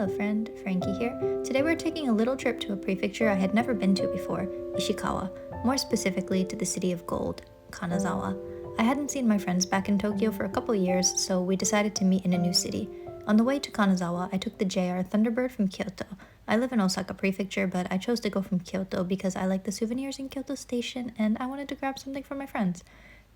Hello friend, Frankie here. Today we're taking a little trip to a prefecture I had never been to before, Ishikawa, more specifically to the city of gold, Kanazawa. I hadn't seen my friends back in Tokyo for a couple years, so we decided to meet in a new city. On the way to Kanazawa, I took the JR Thunderbird from Kyoto. I live in Osaka Prefecture, but I chose to go from Kyoto because I like the souvenirs in Kyoto Station and I wanted to grab something for my friends.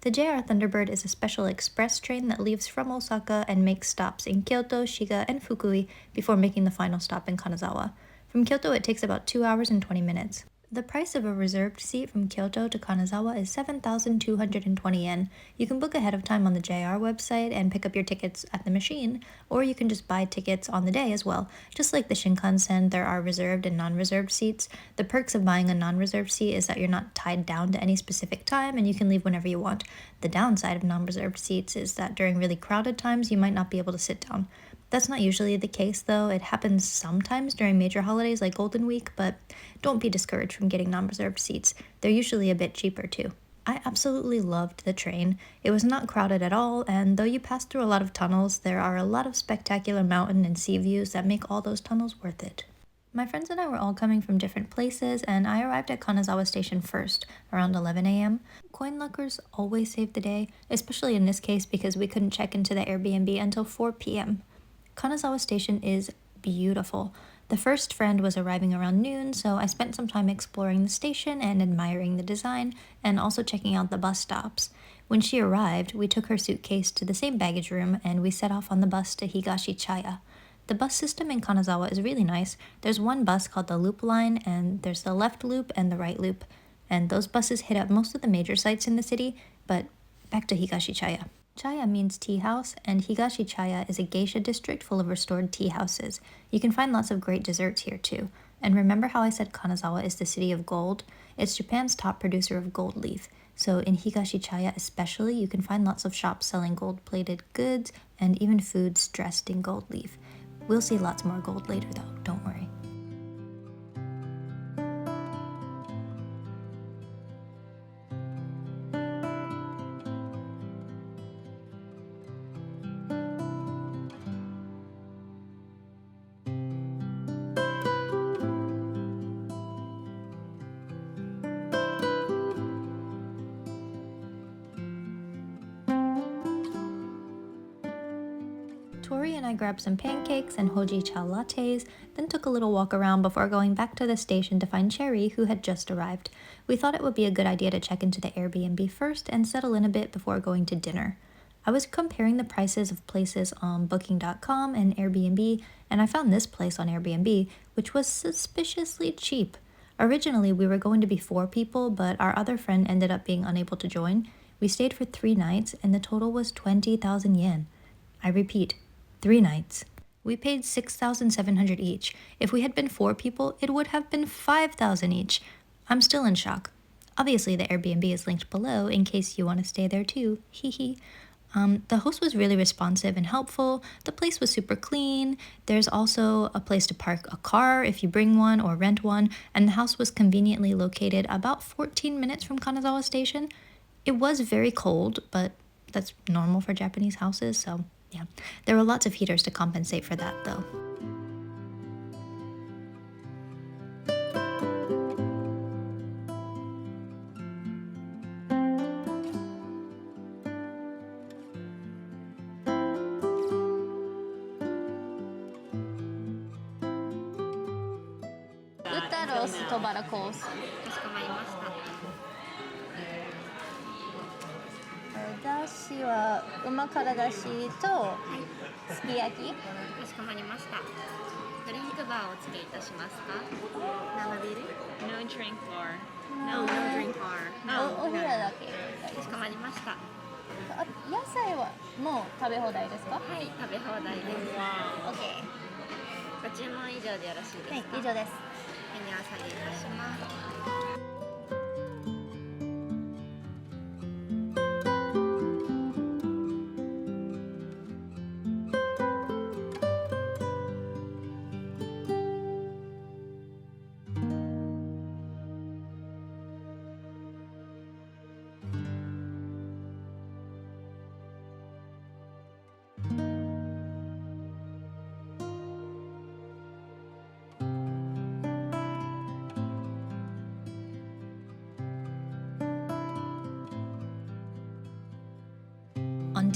The JR Thunderbird is a special express train that leaves from Osaka and makes stops in Kyoto, Shiga, and Fukui before making the final stop in Kanazawa. From Kyoto, it takes about 2 hours and 20 minutes. The price of a reserved seat from Kyoto to Kanazawa is 7,220 yen. You can book ahead of time on the JR website and pick up your tickets at the machine, or you can just buy tickets on the day as well. Just like the Shinkansen, there are reserved and non-reserved seats. The perks of buying a non-reserved seat is that you're not tied down to any specific time and you can leave whenever you want. The downside of non-reserved seats is that during really crowded times, you might not be able to sit down. That's not usually the case though. It happens sometimes during major holidays like Golden Week, but don't be discouraged from getting non-reserved seats. They're usually a bit cheaper too. I absolutely loved the train. It was not crowded at all, and though you pass through a lot of tunnels, there are a lot of spectacular mountain and sea views that make all those tunnels worth it. My friends and I were all coming from different places, and I arrived at Kanazawa Station first, around 11 a.m. Coin lockers always save the day, especially in this case because we couldn't check into the Airbnb until 4 p.m. Kanazawa Station is beautiful. The first friend was arriving around noon, so I spent some time exploring the station and admiring the design, and also checking out the bus stops. When she arrived, we took her suitcase to the same baggage room, and we set off on the bus to Higashichaya. The bus system in Kanazawa is really nice. There's one bus called the Loop Line, and there's the left loop and the right loop. And those buses hit up most of the major sites in the city, but back to Higashichaya. Chaya means tea house, and Higashichaya is a geisha district full of restored tea houses. You can find lots of great desserts here too. And remember how I said Kanazawa is the city of gold? It's Japan's top producer of gold leaf. So in Higashichaya especially, you can find lots of shops selling gold-plated goods and even foods dressed in gold leaf. We'll see lots more gold later though, don't worry. Tori and I grabbed some pancakes and hoji cha lattes, then took a little walk around before going back to the station to find Cherry, who had just arrived. We thought it would be a good idea to check into the Airbnb first and settle in a bit before going to dinner. I was comparing the prices of places on Booking.com and Airbnb, and I found this place on Airbnb, which was suspiciously cheap. Originally, we were going to be 4 people, but our other friend ended up being unable to join. We stayed for 3 nights, and the total was 20,000 yen. I repeat, 3 nights. We paid 6,700 each. If we had been 4 people, it would have been 5,000 each. I'm still in shock. Obviously, the Airbnb is linked below in case you want to stay there too. Hee. The host was really responsive and helpful. The place was super clean. There's also a place to park a car if you bring one or rent one, and the house was conveniently located about 14 minutes from Kanazawa Station. It was very cold, but that's normal for Japanese houses, so yeah. There were lots of heaters to compensate for that though. Utaros Tobara course. かしこまりました。だしは旨辛だしとすき焼き。かしこまりました。ドリンクバーをお付けいたしますか？生ビール？ No drink bar. No drink bar. お部屋だけ。かしこまりました。野菜はもう食べ放題ですか？はい、食べ放題です。OK。ご注文以上でよろしいですか？はい、以上です。メニューを下げいたします。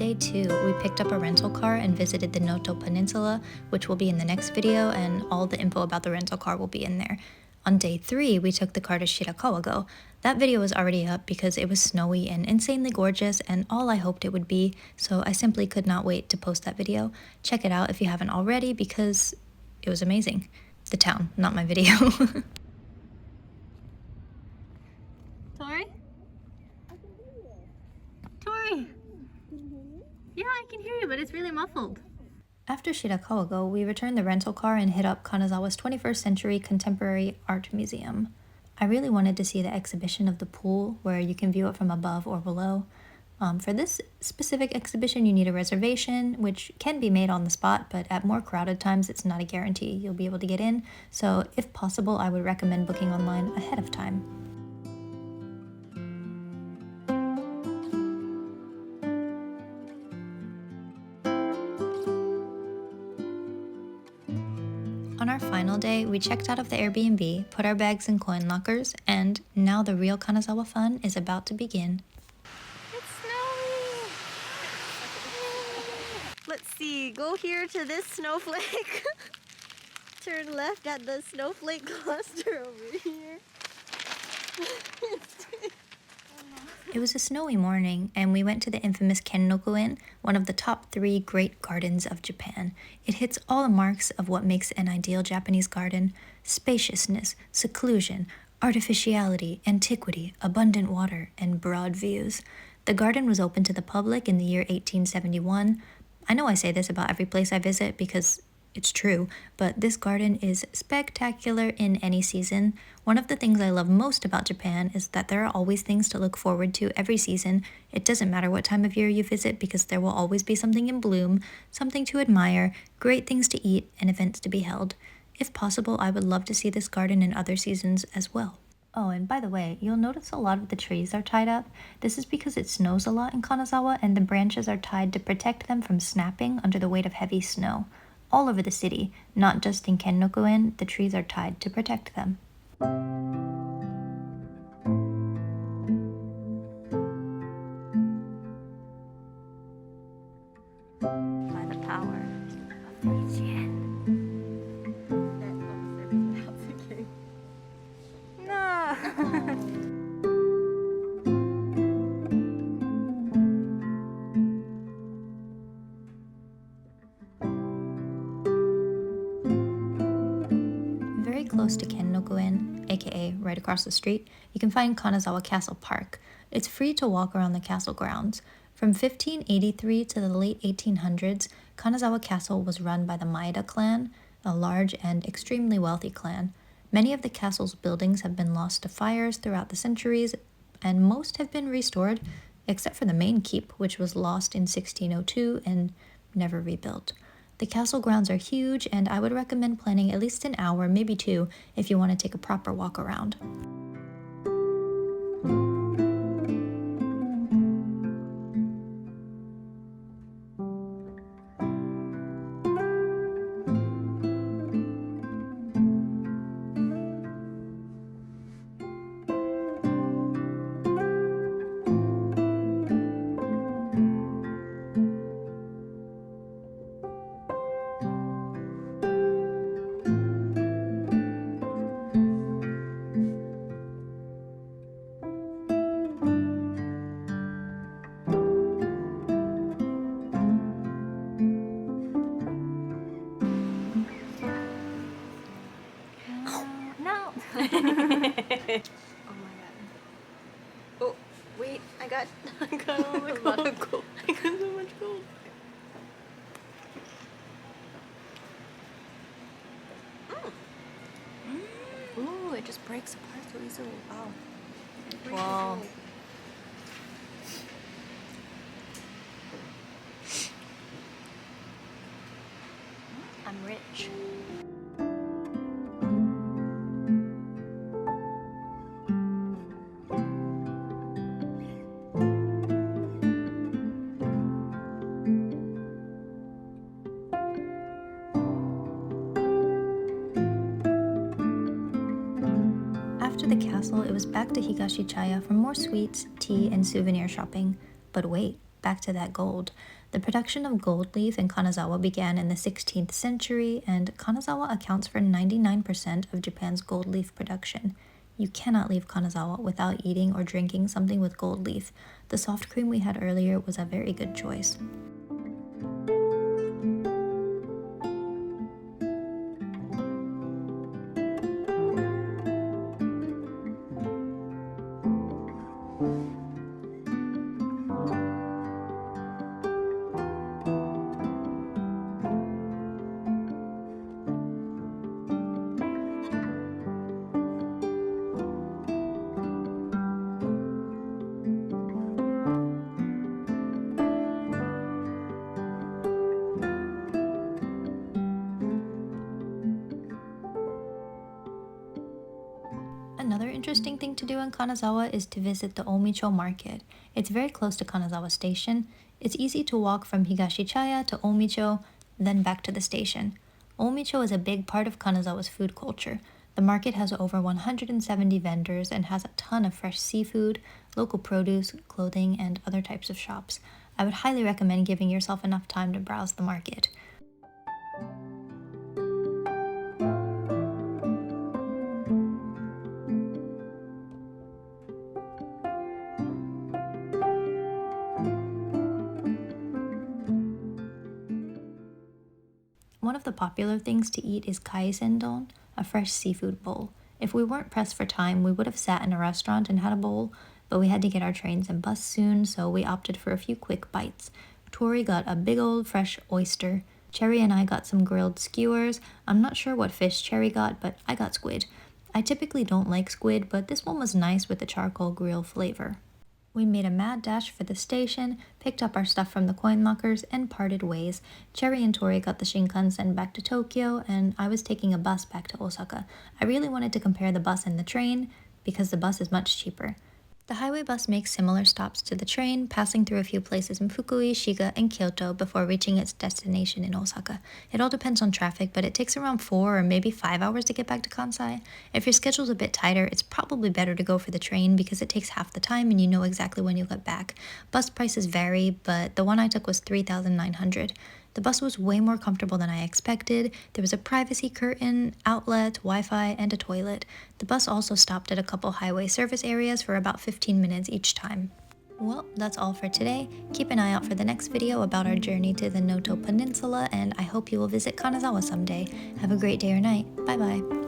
day 2, we picked up a rental car and visited the Noto Peninsula, which will be in the next video, and all the info about the rental car will be in there. On day 3, we took the car to Shigakawago. That video was already up because it was snowy and insanely gorgeous and all I hoped it would be, so I simply could not wait to post that video. Check it out if you haven't already because it was amazing. The town, not my video. Tori? Tori! Yeah, I can hear you, but it's really muffled. After Shigakawago, we returned the rental car and hit up Kanazawa's 21st Century Contemporary Art Museum. I really wanted to see the exhibition of the pool, where you can view it from above or below. For this specific exhibition, you need a reservation, which can be made on the spot, but at more crowded times, it's not a guarantee you'll be able to get in. So if possible, I would recommend booking online ahead of time. On our final day, we checked out of the Airbnb, put our bags in coin lockers, and now the real Kanazawa fun is about to begin. It's snowy! Let's see, go here to this snowflake. Turn left at the snowflake cluster over here. It was a snowy morning, and we went to the infamous Kengoin, one of the top 3 great gardens of Japan. It hits all the marks of what makes an ideal Japanese garden: spaciousness, seclusion, artificiality, antiquity, abundant water, and broad views. The garden was open to the public in the year 1871. I know I say this about every place I visit because it's true, but this garden is spectacular in any season. One of the things I love most about Japan is that there are always things to look forward to every season. It doesn't matter what time of year you visit because there will always be something in bloom, something to admire, great things to eat, and events to be held. If possible, I would love to see this garden in other seasons as well. Oh, and by the way, you'll notice a lot of the trees are tied up. This is because it snows a lot in Kanazawa and the branches are tied to protect them from snapping under the weight of heavy snow. All over the city, not just in Kengoin, the trees are tied to protect them. By the power of 3 yen. No! Close to Kengoin, aka right across the street, you can find Kanazawa Castle Park. It's free to walk around the castle grounds. From 1583 to the late 1800s, Kanazawa Castle was run by the Maeda clan, a large and extremely wealthy clan. Many of the castle's buildings have been lost to fires throughout the centuries, and most have been restored, except for the main keep, which was lost in 1602 and never rebuilt. The castle grounds are huge, and I would recommend planning at least an hour, maybe 2, if you want to take a proper walk around. Oh my god. Oh, wait, I got all the gold. I got so much gold. Ooh, it just breaks apart so easily. Wow. Wow. I'm rich. After the castle, it was back to Higashichaya for more sweets, tea, and souvenir shopping. But wait, back to that gold. The production of gold leaf in Kanazawa began in the 16th century, and Kanazawa accounts for 99% of Japan's gold leaf production. You cannot leave Kanazawa without eating or drinking something with gold leaf. The soft cream we had earlier was a very good choice. Another interesting thing to do in Kanazawa is to visit the Momocho Market. It's very close to Kanazawa Station. It's easy to walk from Higashichaya to Momocho, then back to the station. Momocho is a big part of Kanazawa's food culture. The market has over 170 vendors and has a ton of fresh seafood, local produce, clothing, and other types of shops. I would highly recommend giving yourself enough time to browse the market. One of the popular things to eat is kaisendon, a fresh seafood bowl. If we weren't pressed for time, we would have sat in a restaurant and had a bowl, but we had to get our trains and bus soon, so we opted for a few quick bites. Tori got a big old fresh oyster. Cherry and I got some grilled skewers. I'm not sure what fish Cherry got, but I got squid. I typically don't like squid, but this one was nice with the charcoal grill flavor. We made a mad dash for the station, picked up our stuff from the coin lockers, and parted ways. Cherry and Tori got the Shinkansen back to Tokyo, and I was taking a bus back to Osaka. I really wanted to compare the bus and the train, because the bus is much cheaper. The highway bus makes similar stops to the train, passing through a few places in Fukui, Shiga, and Kyoto before reaching its destination in Osaka. It all depends on traffic, but it takes around 4 or maybe 5 hours to get back to Kansai. If your schedule's a bit tighter, it's probably better to go for the train because it takes half the time and you know exactly when you'll get back. Bus prices vary, but the one I took was 3,900. The bus was way more comfortable than I expected. There was a privacy curtain, outlet, Wi-Fi, and a toilet. The bus also stopped at a couple highway service areas for about 15 minutes each time. Well, that's all for today. Keep an eye out for the next video about our journey to the Noto Peninsula, and I hope you will visit Kanazawa someday. Have a great day or night. Bye bye.